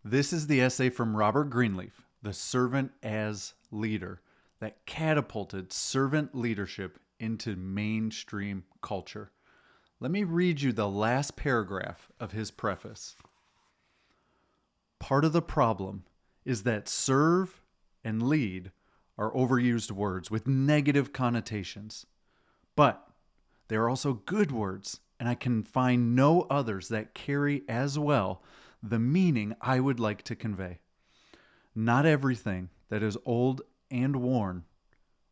This is the essay from Robert Greenleaf, The Servant as Leader, that catapulted servant leadership into mainstream culture. Let me read you the last paragraph of his preface. Part of the problem is that serve and lead are overused words with negative connotations. But they are also good words, and I can find no others that carry as well the meaning I would like to convey. Not everything that is old and worn,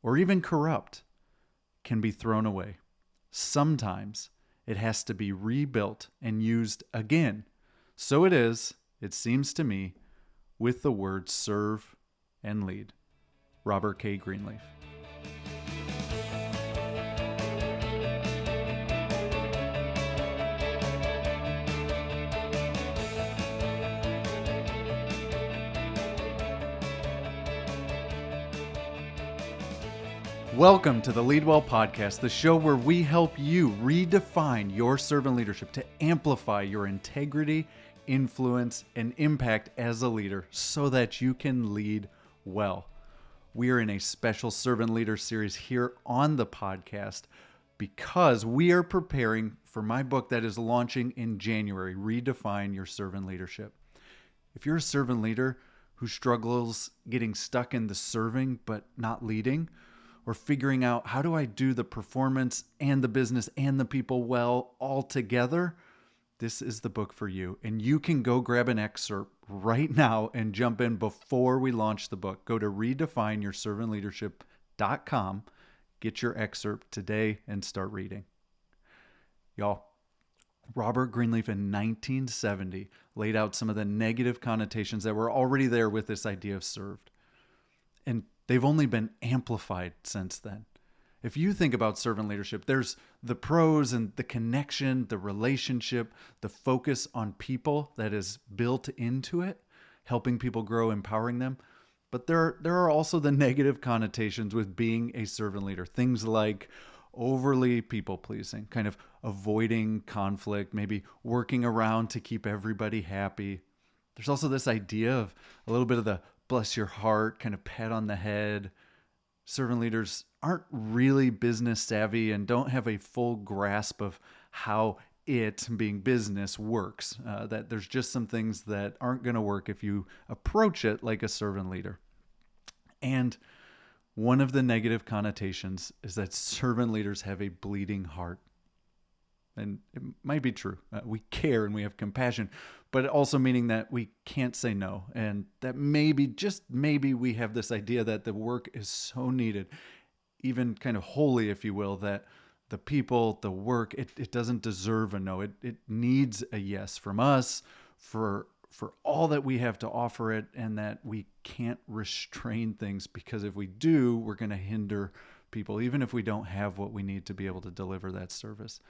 or even corrupt, can be thrown away. Sometimes it has to be rebuilt and used again. So it is, it seems to me, with the words serve and lead. Robert K. Greenleaf. Welcome to the Leadwell podcast, the show where we help you redefine your servant leadership to amplify your integrity, influence, and impact as a leader so that you can lead well. We are in a special servant leader series here on the podcast because we are preparing for my book that is launching in January, Redefine Your Servant Leadership. If you're a servant leader who struggles getting stuck in the serving but not leading, or figuring out how do I do the performance and the business and the people well all together, this is the book for you. And you can go grab an excerpt right now and jump in before we launch the book. Go to redefineyourservantleadership.com, get your excerpt today, and start reading. Y'all, Robert Greenleaf in 1970 laid out some of the negative connotations that were already there with this idea of served. And they've only been amplified since then. If you think about servant leadership, there's the pros and the connection, the relationship, the focus on people that is built into it, helping people grow, empowering them. But there are also the negative connotations with being a servant leader. Things like overly people-pleasing, kind of avoiding conflict, maybe working around to keep everybody happy. There's also this idea of a little bit of the bless your heart, kind of pat on the head. Servant leaders aren't really business savvy and don't have a full grasp of how it, being business, works. That there's just some things that aren't going to work if you approach it like a servant leader. And one of the negative connotations is that servant leaders have a bleeding heart. And it might be true. We care and we have compassion, but also meaning that we can't say no. And that maybe, just maybe, we have this idea that the work is so needed, even kind of holy, if you will, that the people, the work, it doesn't deserve a no. It needs a yes from us for all that we have to offer it, and that we can't restrain things, because if we do, we're going to hinder people, even if we don't have what we need to be able to deliver that service.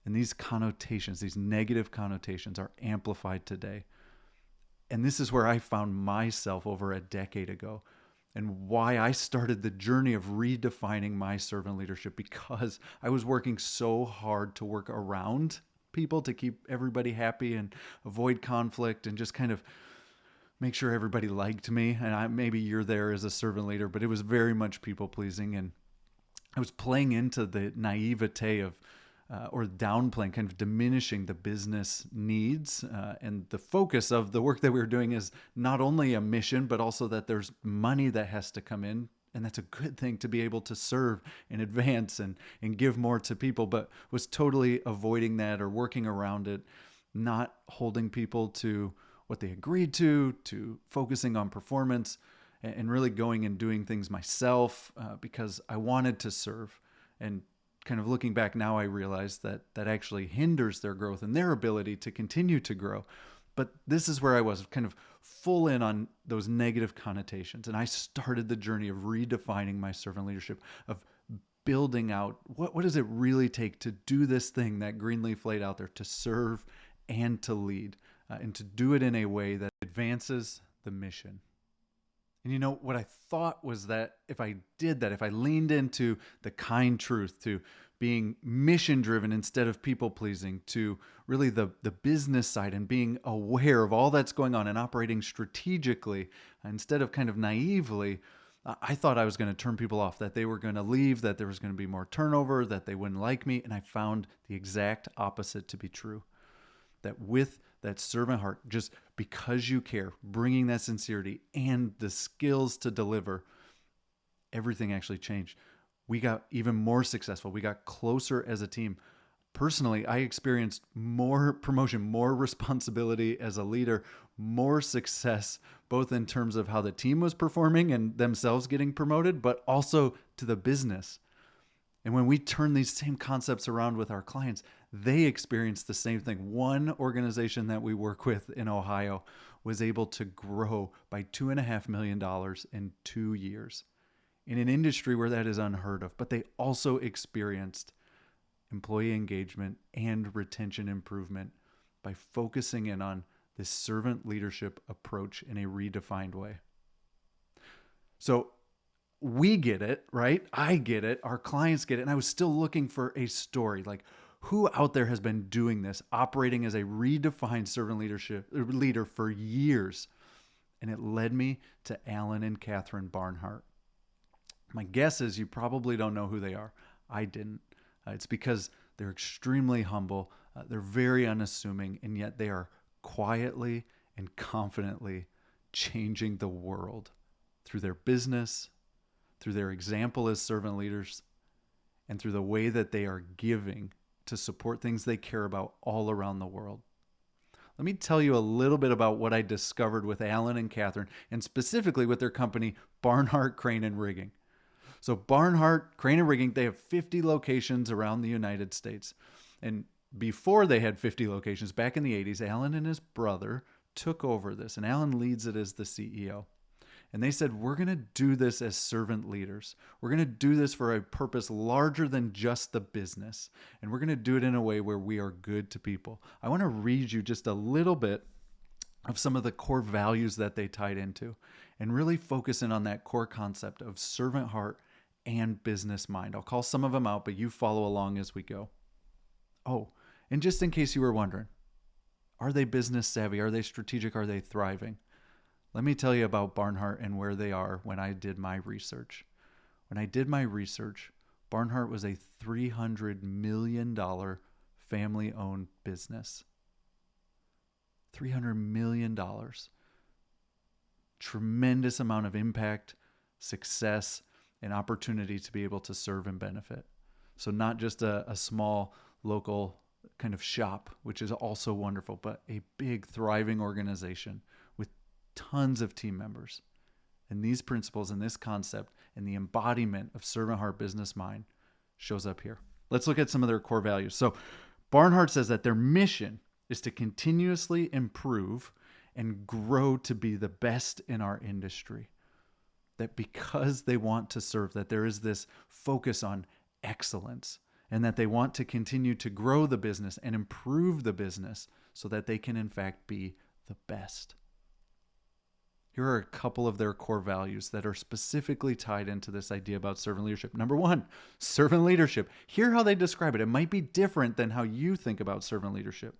And these connotations, these negative connotations, are amplified today. And this is where I found myself over a decade ago, and why I started the journey of redefining my servant leadership, because I was working so hard to work around people to keep everybody happy and avoid conflict and just kind of make sure everybody liked me. And maybe you're there as a servant leader, but it was very much people pleasing. And I was playing into the naivete of or downplaying, kind of diminishing the business needs. And the focus of the work that we were doing is not only a mission, but also that there's money that has to come in. And that's a good thing, to be able to serve and advance and give more to people, but was totally avoiding that or working around it, not holding people to what they agreed to focusing on performance, and really going and doing things myself because I wanted to serve. And kind of looking back now, I realize that actually hinders their growth and their ability to continue to grow. But this is where I was, kind of full in on those negative connotations. And I started the journey of redefining my servant leadership, of building out what does it really take to do this thing that Greenleaf laid out there, to serve and to lead, and to do it in a way that advances the mission. And you know, what I thought was that if I did that, if I leaned into the kind truth to being mission driven instead of people pleasing, to really the business side and being aware of all that's going on and operating strategically instead of kind of naively. I thought I was going to turn people off, that they were going to leave, that there was going to be more turnover, that they wouldn't like me. And I found the exact opposite to be true. That with that servant heart, just because you care, bringing that sincerity and the skills to deliver, everything actually changed. We got even more successful. We got closer as a team. Personally, I experienced more promotion, more responsibility as a leader, more success, both in terms of how the team was performing and themselves getting promoted, but also to the business. And when we turn these same concepts around with our clients, they experience the same thing. One organization that we work with in Ohio was able to grow by $2.5 million in 2 years in an industry where that is unheard of. But they also experienced employee engagement and retention improvement by focusing in on this servant leadership approach in a redefined way. So we get it, right? I get it. Our clients get it. And I was still looking for a story. Like, who out there has been doing this, operating as a redefined servant leader for years? And it led me to Alan and Catherine Barnhart. My guess is you probably don't know who they are. I didn't. It's because they're extremely humble. They're very unassuming, and yet they are quietly and confidently changing the world through their business, through their example as servant leaders, and through the way that they are giving to support things they care about all around the world. Let me tell you a little bit about what I discovered with Alan and Catherine, and specifically with their company, Barnhart Crane and Rigging. So Barnhart Crane and Rigging, they have 50 locations around the United States. And before they had 50 locations, back in the 80s, Alan and his brother took over this, and Alan leads it as the CEO. And they said, we're going to do this as servant leaders. We're going to do this for a purpose larger than just the business. And we're going to do it in a way where we are good to people. I want to read you just a little bit of some of the core values that they tied into and really focus in on that core concept of servant heart and business mind. I'll call some of them out, but you follow along as we go. Oh, and just in case you were wondering, are they business savvy? Are they strategic? Are they thriving? Let me tell you about Barnhart and where they are when I did my research. When I did my research, Barnhart was a $300 million family-owned business. $300 million. Tremendous amount of impact, success, and opportunity to be able to serve and benefit. So not just a small local kind of shop, which is also wonderful, but a big thriving organization with tons of team members. And these principles and this concept and the embodiment of servant heart business mind shows up here. Let's look at some of their core values. So Barnhart says that their mission is to continuously improve and grow to be the best in our industry. That because they want to serve, that there is this focus on excellence, and that they want to continue to grow the business and improve the business so that they can in fact be the best. Here are a couple of their core values that are specifically tied into this idea about servant leadership. Number one, servant leadership. Hear how they describe it. It might be different than how you think about servant leadership.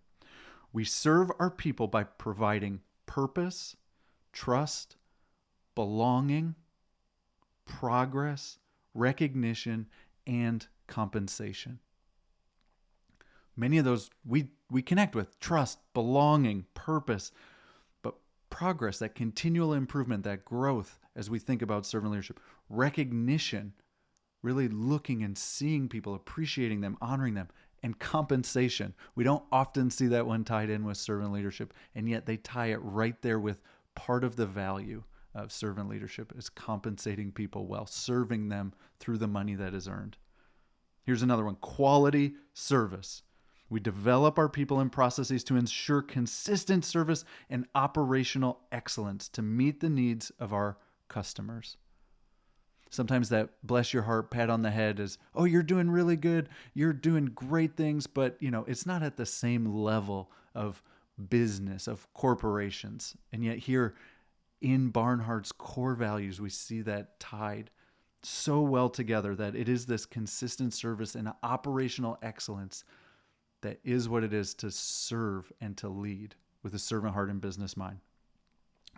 We serve our people by providing purpose, trust, belonging, progress, recognition, and compensation. Many of those we connect with: trust, belonging, purpose, but progress, that continual improvement, that growth as we think about servant leadership. Recognition, really looking and seeing people, appreciating them, honoring them, and compensation. We don't often see that one tied in with servant leadership, and yet they tie it right there with part of the value of servant leadership is compensating people well, serving them through the money that is earned. Here's another one: quality service. We develop our people and processes to ensure consistent service and operational excellence to meet the needs of our customers. Sometimes that bless your heart pat on the head is, oh, you're doing really good, you're doing great things, but it's not at the same level of business, of corporations. And yet here in Barnhart's core values, we see that tied so well together that it is this consistent service and operational excellence that is what it is to serve and to lead with a servant heart and business mind.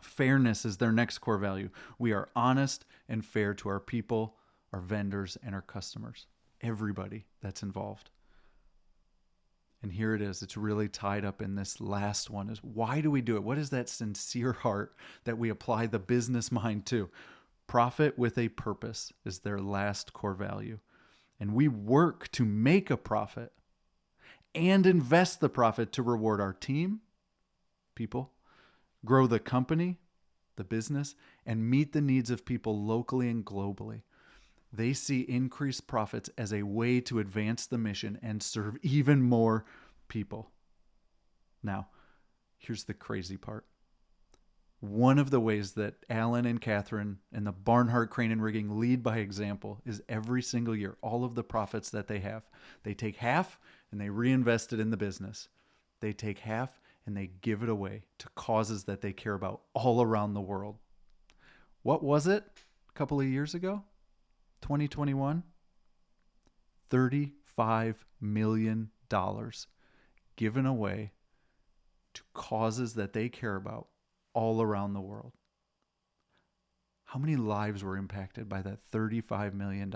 Fairness is their next core value. We are honest and fair to our people, our vendors, and our customers. Everybody that's involved. And here it is. It's really tied up in this last one is why do we do it? What is that sincere heart that we apply the business mind to? Profit with a purpose is their last core value. And we work to make a profit and invest the profit to reward our team, people, grow the company, the business, and meet the needs of people locally and globally. They see increased profits as a way to advance the mission and serve even more people. Now, here's the crazy part. One of the ways that Alan and Catherine and the Barnhart Crane and Rigging lead by example is every single year, all of the profits that they have, they take half and they reinvest it in the business. They take half and they give it away to causes that they care about all around the world. What was it a couple of years ago? 2021? $35 million given away to causes that they care about all around the world. How many lives were impacted by that $35 million?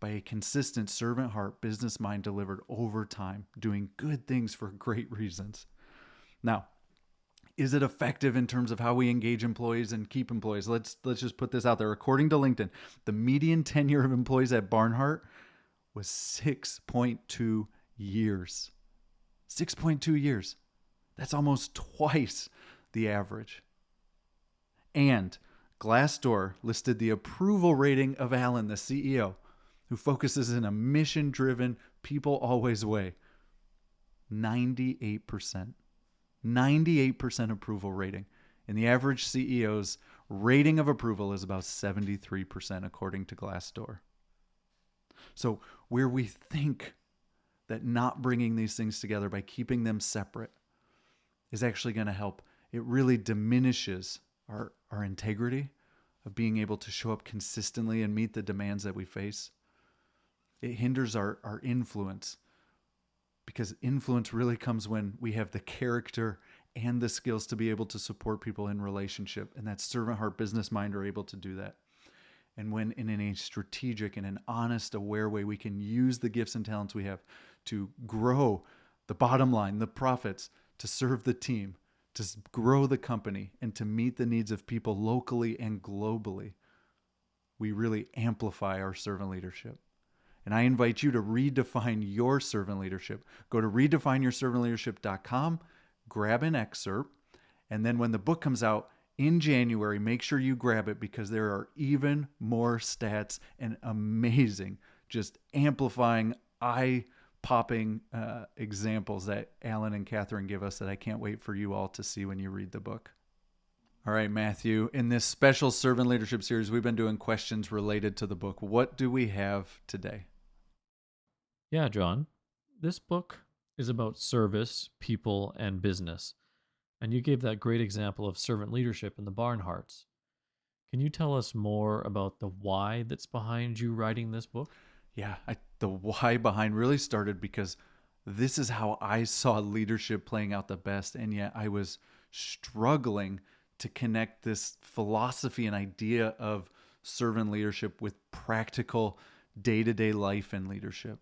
By a consistent servant heart, business mind delivered over time, doing good things for great reasons. Now, is it effective in terms of how we engage employees and keep employees? Let's just put this out there. According to LinkedIn, the median tenure of employees at Barnhart was 6.2 years. 6.2 years. That's almost twice the average. And Glassdoor listed the approval rating of Alan, the CEO, who focuses in a mission-driven, people-always way. 98%. 98% approval rating. And the average CEO's rating of approval is about 73%, according to Glassdoor. So where we think that not bringing these things together by keeping them separate is actually going to help, it really diminishes our integrity of being able to show up consistently and meet the demands that we face. It hinders our influence, because influence really comes when we have the character and the skills to be able to support people in relationship, and that servant heart business mind are able to do that. And when in a strategic and an honest, aware way, we can use the gifts and talents we have to grow the bottom line, the profits, to serve the team, to grow the company, and to meet the needs of people locally and globally, we really amplify our servant leadership. And I invite you to redefine your servant leadership. Go to redefineyourservantleadership.com, grab an excerpt, and then when the book comes out in January, make sure you grab it, because there are even more stats and amazing, just amplifying, eye-popping examples that Alan and Catherine give us that I can't wait for you all to see when you read the book. All right, Matthew, in this special servant leadership series, we've been doing questions related to the book. What do we have today? Yeah, John. This book is about service, people, and business. And you gave that great example of servant leadership in the Barnharts. Can you tell us more about the why that's behind you writing this book? Yeah, the why behind really started because this is how I saw leadership playing out the best. And yet I was struggling to connect this philosophy and idea of servant leadership with practical day-to-day life and leadership.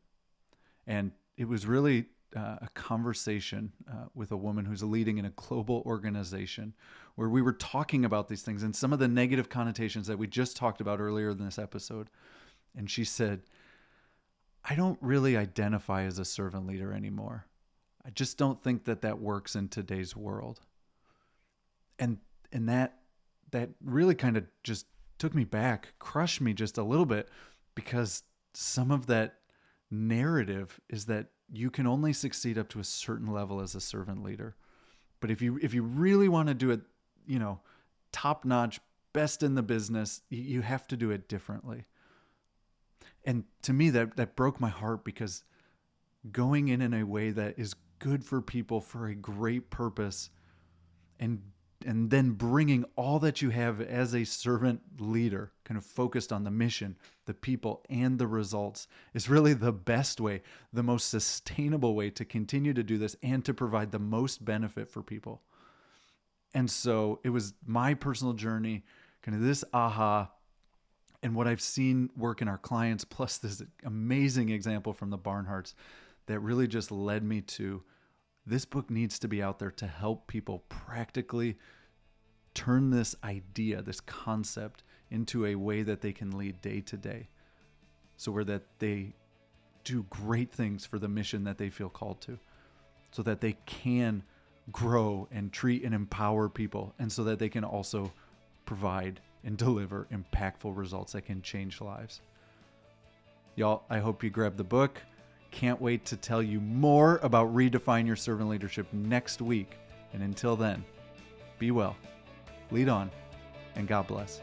And it was really a conversation with a woman who's leading in a global organization where we were talking about these things and some of the negative connotations that we just talked about earlier in this episode. And she said, I don't really identify as a servant leader anymore. I just don't think that works in today's world. And that really kind of just took me back, crushed me just a little bit, because some of that narrative is that you can only succeed up to a certain level as a servant leader. But if you really want to do it, top notch, best in the business, you have to do it differently. And to me, that broke my heart, because going in a way that is good for people for a great purpose and and then bringing all that you have as a servant leader, kind of focused on the mission, the people, and the results, is really the best way, the most sustainable way to continue to do this and to provide the most benefit for people. And so it was my personal journey, kind of this aha, and what I've seen work in our clients, plus this amazing example from the Barnharts, that really just led me to this book needs to be out there to help people practically turn this idea, this concept, into a way that they can lead day to day. So where that they do great things for the mission that they feel called to, so that they can grow and treat and empower people, and so that they can also provide and deliver impactful results that can change lives. Y'all, I hope you grab the book. Can't wait to tell you more about Redefine Your Servant Leadership next week. And until then, be well, lead on, and God bless.